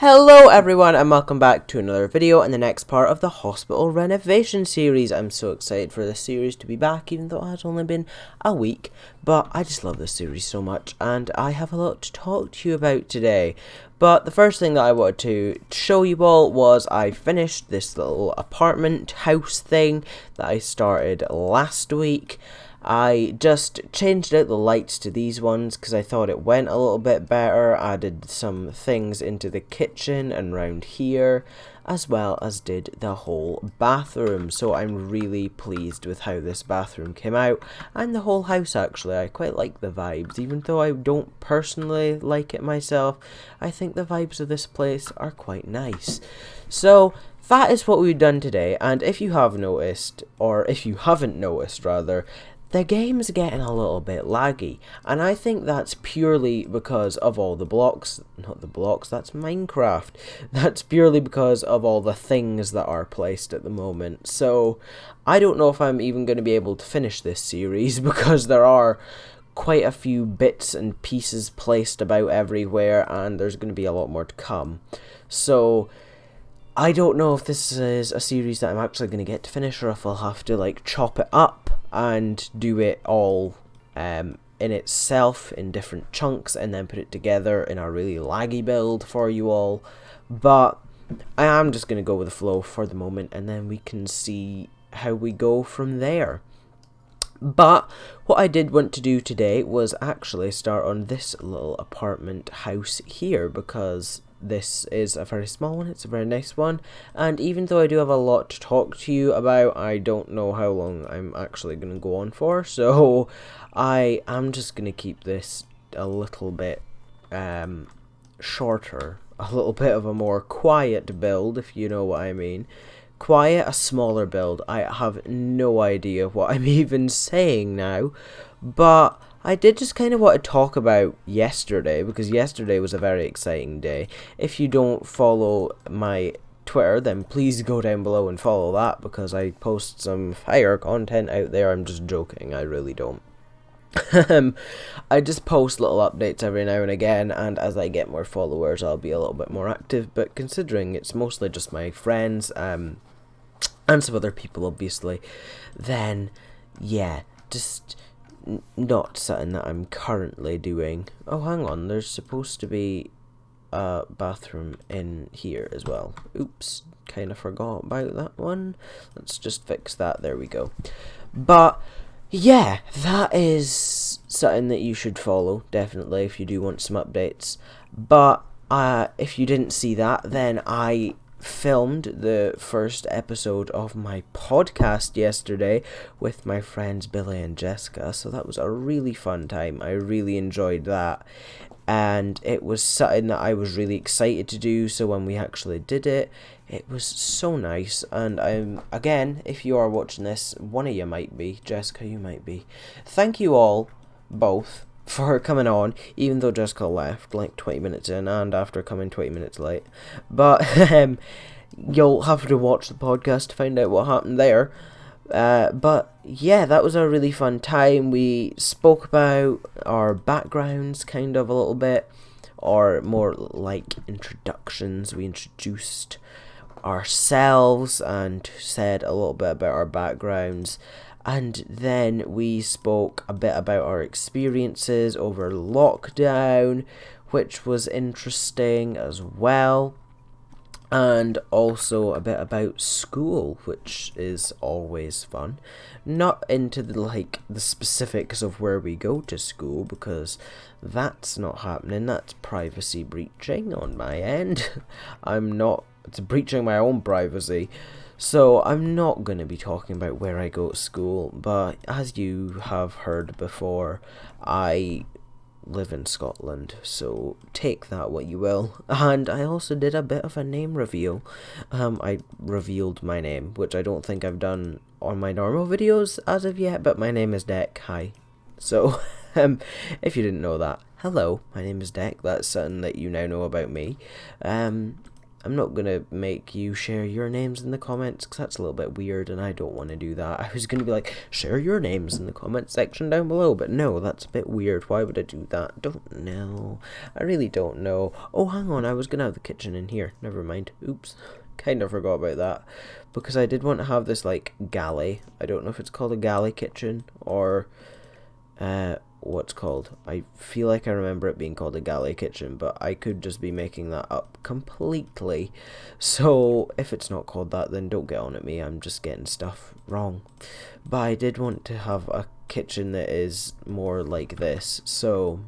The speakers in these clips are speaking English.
Hello everyone and welcome back to another video and the next part of the hospital renovation series. I'm so excited for this series to be back, even though it has only been a week, but I just love this series so much and I have a lot to talk to you about today. But the first thing that I wanted to show you all was I finished this little apartment house thing that I started last week. I just changed out the lights to these ones because I thought it went a little bit better, added some things into the kitchen and round here, as well as did the whole bathroom. So I'm really pleased with how this bathroom came out, and the whole house actually. I quite like the vibes, even though I don't personally like it myself. I think the vibes of this place are quite nice. So that is what we've done today, and if you have noticed, or if you haven't noticed rather, the game's getting a little bit laggy, and I think that's purely because of all the blocks, not the blocks, that's Minecraft, that's purely because of all the things that are placed at the moment. So I don't know if I'm even going to be able to finish this series because there are quite a few bits and pieces placed about everywhere, and there's going to be a lot more to come. So I don't know if this is a series that I'm actually going to get to finish, or if I'll have to like chop it up and do it all in itself in different chunks and then put it together in a really laggy build for you all. But I am just going to go with the flow for the moment, and then we can see how we go from there. But what I did want to do today was actually start on this little apartment house here, because this is a very small one, it's a very nice one, and even though I do have a lot to talk to you about, I don't know how long I'm actually going to go on for, so I am just going to keep this a little bit shorter, a little bit of a more quiet build, if you know what I mean. Quiet, a smaller build. I have no idea what I'm even saying now, but I did just kind of want to talk about yesterday, because yesterday was a very exciting day. If you don't follow my Twitter, then please go down below and follow that, because I post some fire content out there. I'm just joking, I really don't. I just post little updates every now and again, and as I get more followers I'll be a little bit more active, but considering it's mostly just my friends and some other people obviously, then yeah, just not something that I'm currently doing. Oh, hang on, there's supposed to be a bathroom in here as well. Oops, kind of forgot about that one. Let's just fix that, there we go. But yeah, that is something that you should follow, definitely, if you do want some updates. But if you didn't see that, then I filmed the first episode of my podcast yesterday with my friends Billy and Jessica, so that was a really fun time. I really enjoyed that, and it was something that I was really excited to do, so when we actually did it, it was so nice. And again, if you are watching this, one of you might be, Jessica, you might be, thank you all, both, for coming on, even though Jessica left like 20 minutes in and after coming 20 minutes late. But you'll have to watch the podcast to find out what happened there. But yeah, that was a really fun time. We spoke about our backgrounds kind of a little bit, or more like introductions. We introduced ourselves and said a little bit about our backgrounds, and then we spoke a bit about our experiences over lockdown, which was interesting as well, and also a bit about school, which is always fun. Not into the specifics of where we go to school, because that's not happening. That's privacy breaching on my end. It's breaching my own privacy. So I'm not going to be talking about where I go to school, but as you have heard before, I live in Scotland, so take that what you will. And I also did a bit of a name reveal. I revealed my name, which I don't think I've done on my normal videos as of yet, but my name is Deck. Hi. So if you didn't know that, hello, my name is Deck. That's something that you now know about me. I'm not going to make you share your names in the comments, because that's a little bit weird, and I don't want to do that. I was going to be like, share your names in the comment section down below, but no, that's a bit weird. Why would I do that? Don't know. I really don't know. Oh, hang on, I was going to have the kitchen in here. Never mind. Oops. Kind of forgot about that, because I did want to have this, like, galley. I don't know if it's called a galley kitchen, or what's called. I feel like I remember it being called a galley kitchen, but I could just be making that up completely. So if it's not called that, then don't get on at me. I'm just getting stuff wrong. But I did want to have a kitchen that is more like this. So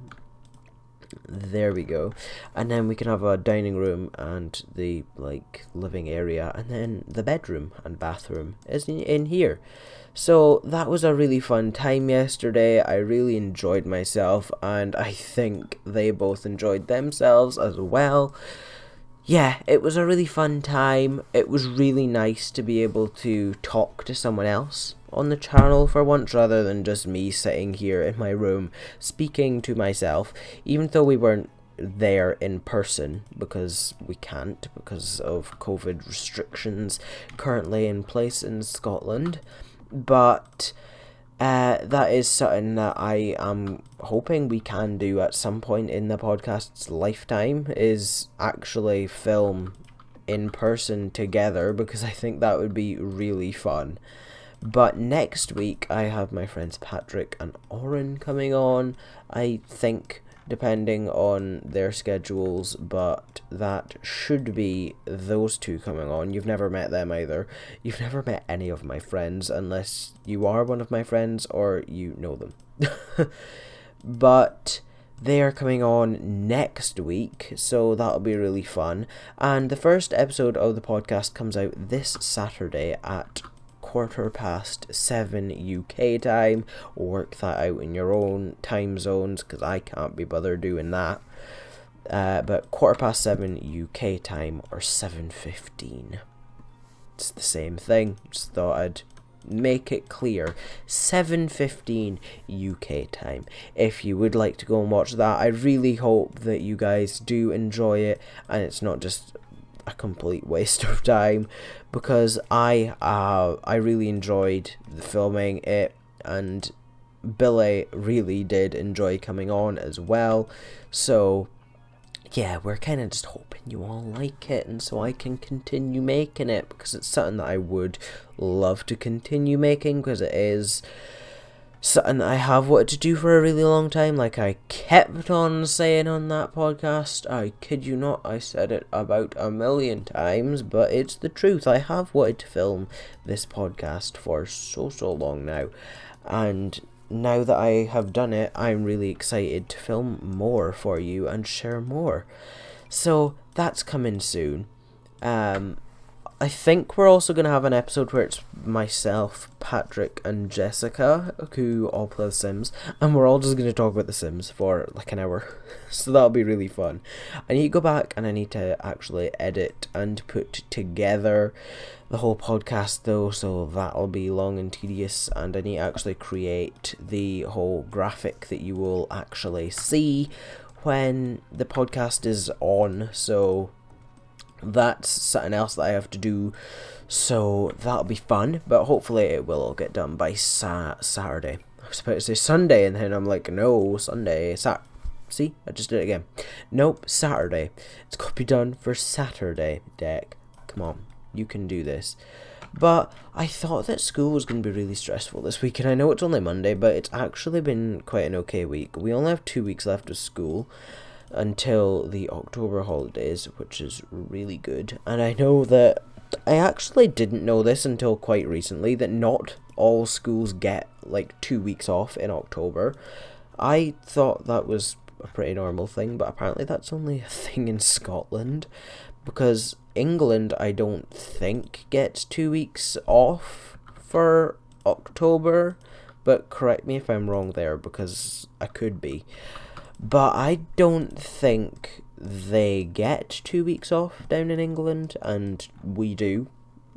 there we go. And then we can have a dining room and the like living area, and then the bedroom and bathroom is in here. So that was a really fun time yesterday. I really enjoyed myself, and I think they both enjoyed themselves as well. Yeah, it was a really fun time. It was really nice to be able to talk to someone else on the channel for once, rather than just me sitting here in my room speaking to myself, even though we weren't there in person, because we can't, because of COVID restrictions currently in place in Scotland. But that is something that I am hoping we can do at some point in the podcast's lifetime, is actually film in person together, because I think that would be really fun. But next week I have my friends Patrick and Oren coming on, I think, depending on their schedules, but that should be those two coming on. You've never met them either. You've never met any of my friends, unless you are one of my friends or you know them. But they are coming on next week, so that'll be really fun. And the first episode of the podcast comes out this Saturday at 7:15 UK time. Work that out in your own time zones, because I can't be bothered doing that. But 7:15 UK time, or 7:15. It's the same thing. Just thought I'd make it clear. 7:15 UK time. If you would like to go and watch that, I really hope that you guys do enjoy it, and it's not just a complete waste of time, because I really enjoyed filming it, and Billy really did enjoy coming on as well. So yeah, we're kind of just hoping you all like it, and so I can continue making it, because it's something that I would love to continue making, because it is something I have wanted to do for a really long time. Like I kept on saying on that podcast, I kid you not, I said it about 1,000,000 times, but it's the truth. I have wanted to film this podcast for so long now, and now that I have done it, I'm really excited to film more for you and share more. So that's coming soon. I think we're also going to have an episode where it's myself, Patrick, and Jessica, who all play The Sims, and we're all just going to talk about The Sims for like an hour. So that'll be really fun. I need to go back and I need to actually edit and put together the whole podcast though, so that'll be long and tedious, and I need to actually create the whole graphic that you will actually see when the podcast is on, so that's something else that I have to do, so that'll be fun, but hopefully it will all get done by Saturday. I was about to say Sunday, and then I'm like, no, Sunday, see, I just did it again. Nope, Saturday. It's got to be done for Saturday, Deck. Come on, you can do this. But I thought that school was going to be really stressful this week, and I know it's only Monday, but it's actually been quite an okay week. We only have 2 weeks left of school until the October holidays, which is really good. And I know that I actually didn't know this until quite recently, that not all schools get like 2 weeks off in October. I thought that was a pretty normal thing, but apparently that's only a thing in Scotland, because England, I don't think, gets 2 weeks off for October, but correct me if I'm wrong there, because I could be. But I don't think they get 2 weeks off down in England, and we do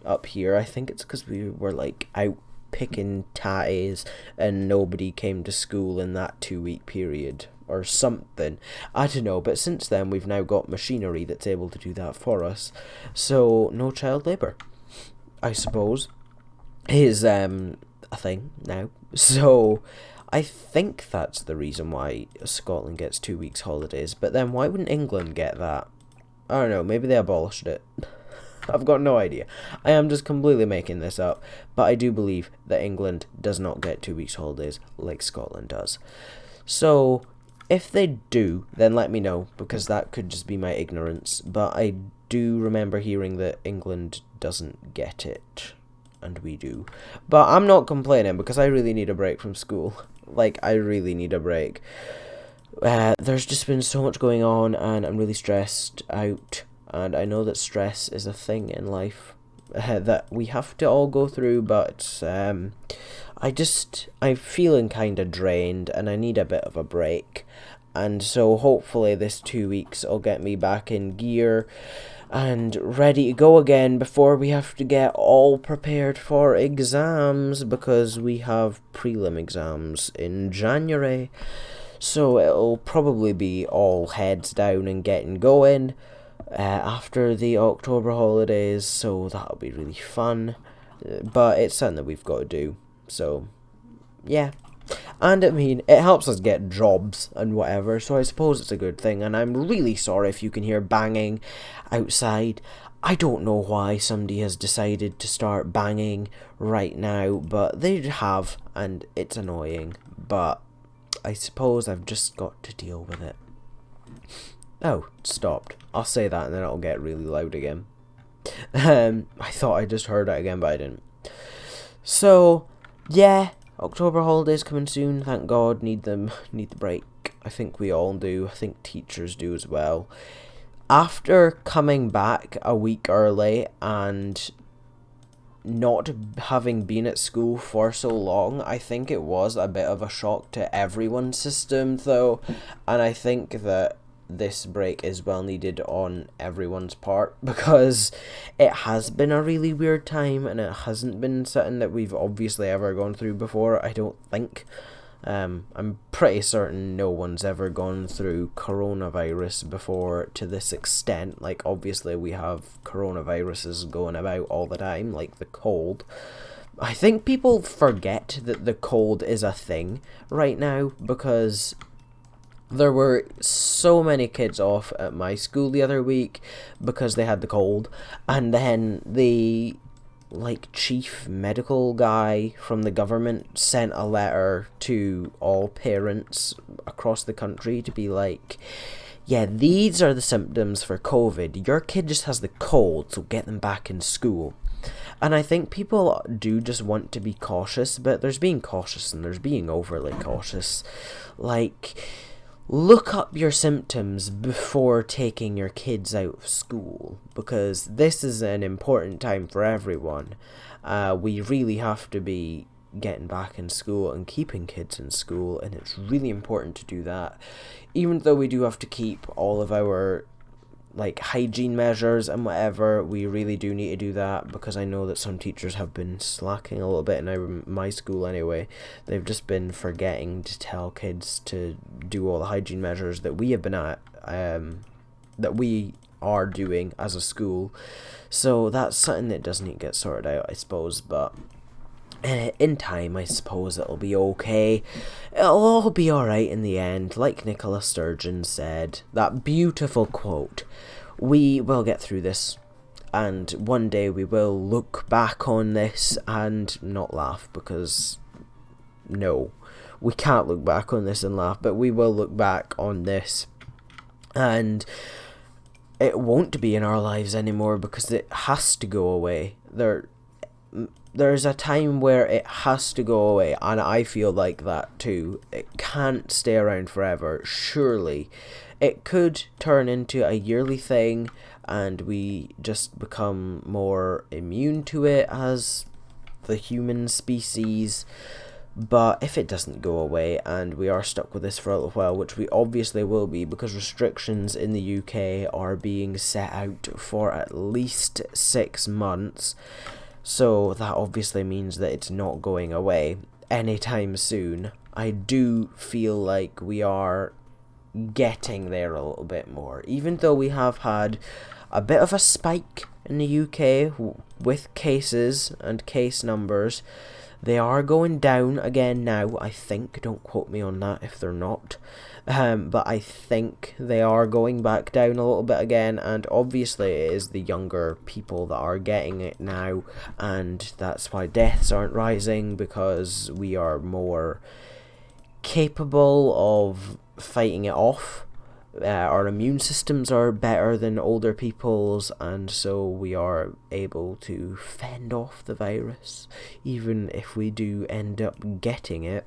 up here. I think it's because we were like out picking tatties and nobody came to school in that 2 week period. or something. I don't know, but since then we've now got machinery that's able to do that for us. So no child labour, I suppose, is a thing now. So I think that's the reason why Scotland gets 2 weeks holidays. But then why wouldn't England get that? I don't know, maybe they abolished it. I've got no idea. I am just completely making this up, but I do believe that England does not get 2 weeks holidays like Scotland does. So if they do, then let me know, because that could just be my ignorance. But I do remember hearing that England doesn't get it, and we do. But I'm not complaining, because I really need a break from school. Like, I really need a break. There's just been so much going on, and I'm really stressed out. And I know that stress is a thing in life that we have to all go through, but I'm feeling kind of drained, and I need a bit of a break. And so hopefully this 2 weeks will get me back in gear and ready to go again before we have to get all prepared for exams, because we have prelim exams in January. So it'll probably be all heads down and getting going after the October holidays, so that'll be really fun. But it's something that we've got to do, so yeah. And I mean, it helps us get jobs and whatever, so I suppose it's a good thing. And I'm really sorry if you can hear banging outside. I don't know why somebody has decided to start banging right now, but they have, and it's annoying. But I suppose I've just got to deal with it. Oh, it stopped. I'll say that and then it'll get really loud again. I thought I just heard it again, but I didn't. So, yeah. October holidays coming soon, thank God. Need the break. I think we all do. I think teachers do as well. After coming back a week early and not having been at school for so long, I think it was a bit of a shock to everyone's system though, and I think that this break is well needed on everyone's part, because it has been a really weird time, and it hasn't been something that we've obviously ever gone through before, I don't think. I'm pretty certain no one's ever gone through coronavirus before to this extent. Like, obviously we have coronaviruses going about all the time, like the cold. I think people forget that the cold is a thing right now, because there were so many kids off at my school the other week because they had the cold, and then the chief medical guy from the government sent a letter to all parents across the country to be like, yeah, these are the symptoms for COVID. Your kid just has the cold, so get them back in school. And I think people do just want to be cautious, but there's being cautious and there's being overly cautious. Like, look up your symptoms before taking your kids out of school, because this is an important time for everyone. We really have to be getting back in school and keeping kids in school, and it's really important to do that. Even though we do have to keep all of our hygiene measures and whatever, we really do need to do that, because I know that some teachers have been slacking a little bit in my school anyway. They've just been forgetting to tell kids to do all the hygiene measures that we have been that we are doing as a school. So that's something that does need to get sorted out, I suppose, but in time, I suppose it'll be okay. It'll all be alright in the end, like Nicola Sturgeon said. That beautiful quote. We will get through this, and one day we will look back on this and not laugh, because no, we can't look back on this and laugh, but we will look back on this, and it won't be in our lives anymore, because it has to go away. There's a time where it has to go away, and I feel like that too. It can't stay around forever, surely. It could turn into a yearly thing, and we just become more immune to it as the human species. But if it doesn't go away, and we are stuck with this for a little while, which we obviously will be, because restrictions in the UK are being set out for at least 6 months, so that obviously means that it's not going away anytime soon. I do feel like we are getting there a little bit more. Even though we have had a bit of a spike in the UK with cases and case numbers, they are going down again now, I think. Don't quote me on that if they're not. But I think they are going back down a little bit again, and obviously it is the younger people that are getting it now, and that's why deaths aren't rising, because we are more capable of fighting it off. Our immune systems are better than older people's, and so we are able to fend off the virus, even if we do end up getting it.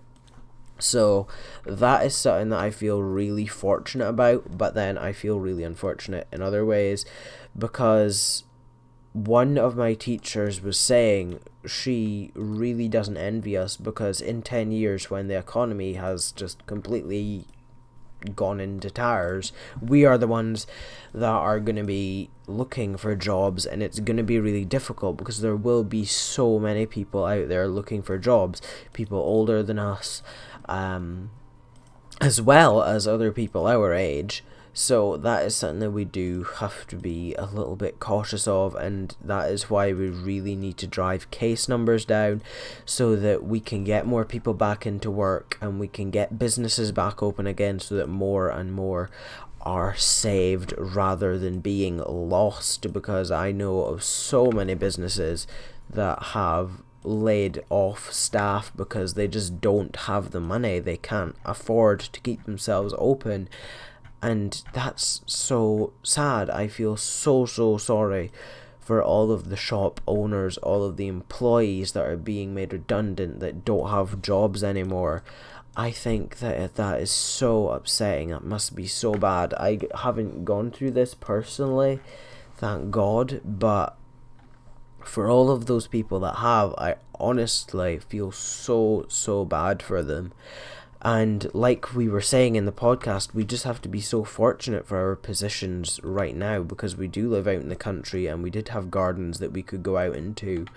So that is something that I feel really fortunate about, but then I feel really unfortunate in other ways, because one of my teachers was saying she really doesn't envy us, because in 10 years, when the economy has just completely gone into tires, we are the ones that are going to be looking for jobs, and it's going to be really difficult because there will be so many people out there looking for jobs, people older than us, as well as other people our age. So that is something that we do have to be a little bit cautious of, and that is why we really need to drive case numbers down so that we can get more people back into work and we can get businesses back open again, so that more and more are saved rather than being lost, because I know of so many businesses that have laid off staff because they just don't have the money, they can't afford to keep themselves open. And that's so sad. I feel so sorry for all of the shop owners, all of the employees that are being made redundant, that don't have jobs anymore. I think that is so upsetting. That must be so bad. I haven't gone through this personally, thank God, but for all of those people that have, I honestly feel so bad for them. And like we were saying in the podcast, we just have to be so fortunate for our positions right now, because we do live out in the country and we did have gardens that we could go out into.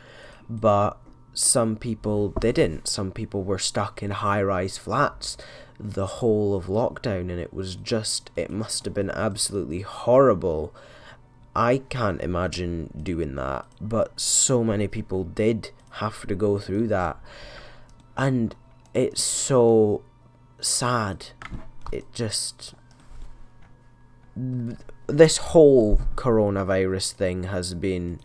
But some people didn't. Some people were stuck in high-rise flats the whole of lockdown, and it must have been absolutely horrible. I can't imagine doing that, but so many people did have to go through that. And it's so sad. This whole coronavirus thing has been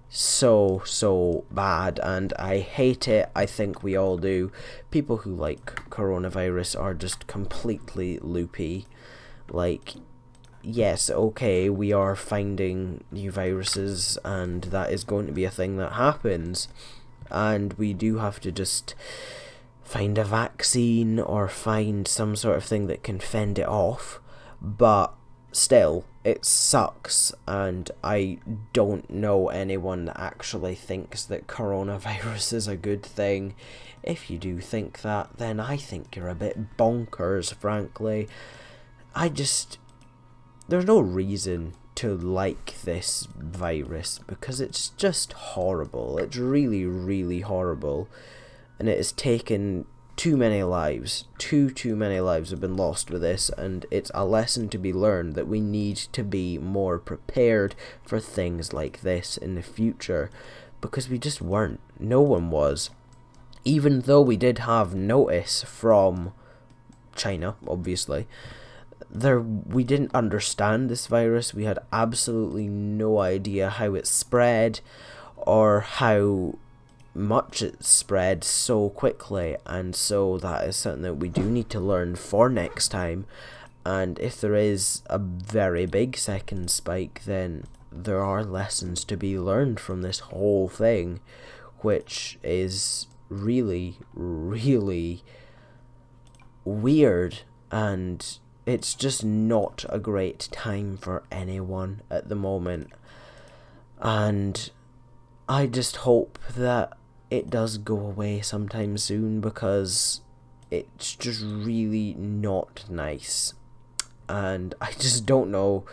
so bad, and I hate it. I think we all do. People who like coronavirus are just completely loopy. Like, yes, okay, we are finding new viruses, and that is going to be a thing that happens, and we do have to just find a vaccine or find some sort of thing that can fend it off. But still, it sucks, and I don't know anyone that actually thinks that coronavirus is a good thing. If you do think that, then I think you're a bit bonkers, frankly. There's no reason to like this virus, because it's just horrible. It's really horrible. And it has taken too many lives. Too many lives have been lost with this, and it's a lesson to be learned that we need to be more prepared for things like this in the future, because we just weren't. No one was. Even though we did have notice from China, obviously, we didn't understand this virus. We had absolutely no idea how it spread or how much it spread so quickly, and so that is something that we do need to learn for next time. And if there is a very big second spike, then there are lessons to be learned from this whole thing, which is really weird, and it's just not a great time for anyone at the moment. And I just hope that it does go away sometime soon, because it's just really not nice. And I just don't know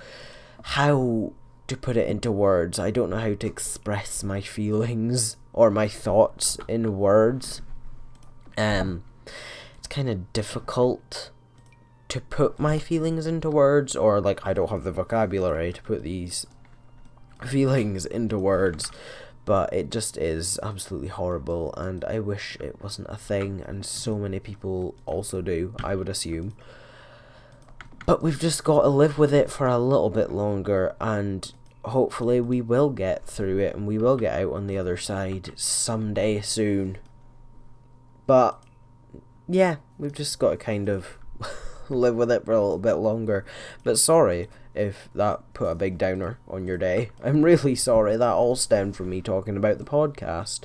how to put it into words. I don't know how to express my feelings or my thoughts in words. It's kind of difficult to put my feelings into words, or like I don't have the vocabulary to put these feelings into words, but it just is absolutely horrible, and I wish it wasn't a thing, and so many people also do, I would assume. But we've just got to live with it for a little bit longer, and hopefully we will get through it, and we will get out on the other side someday soon. But yeah, we've just got to kind of live with it for a little bit longer. But sorry if that put a big downer on your day. I'm really sorry. That all stemmed from me talking about the podcast.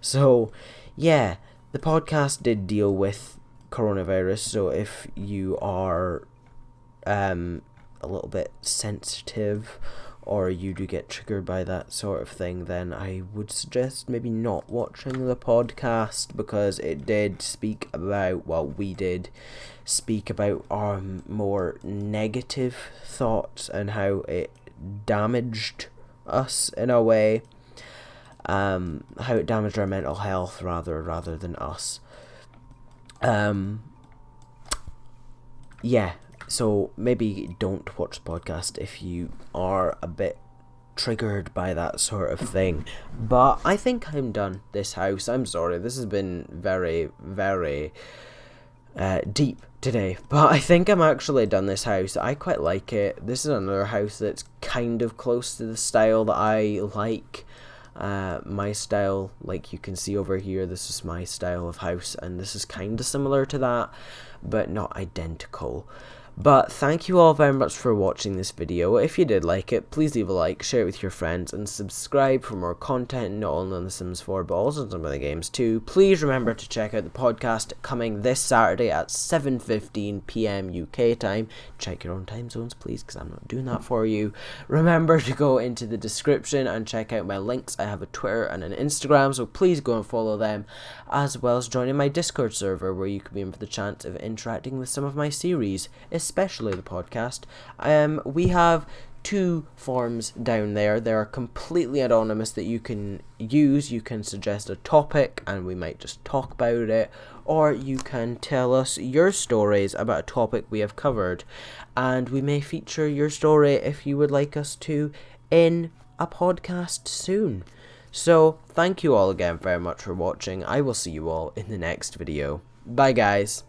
So yeah, the podcast did deal with coronavirus, so if you are a little bit sensitive, or you do get triggered by that sort of thing, then I would suggest maybe not watching the podcast, because it did speak about, well, we did speak about more negative thoughts and how it damaged us in a way, how it damaged our mental health rather than us. Yeah, so maybe don't watch the podcast if you are a bit triggered by that sort of thing. But I think I'm done this house. I'm sorry, this has been very, very deep today, but I think I'm actually done this house. I quite like it. This is another house that's kind of close to the style that I like. My style, like you can see over here, this is my style of house, and this is kind of similar to that, but not identical. But thank you all very much for watching this video. If you did like it, please leave a like, share it with your friends, and subscribe for more content, not only on The Sims 4, but also on some other games too. Please remember to check out the podcast coming this Saturday at 7:15 PM UK time. Check your own time zones, please, because I'm not doing that for you. Remember to go into the description and check out my links. I have a Twitter and an Instagram, so please go and follow them, as well as joining my Discord server, where you can be in for the chance of interacting with some of my series, especially the podcast. We have 2 forms down there. They are completely anonymous that you can use. You can suggest a topic and we might just talk about it, or you can tell us your stories about a topic we have covered, and we may feature your story, if you would like us to, in a podcast soon. So thank you all again very much for watching. I will see you all in the next video. Bye guys.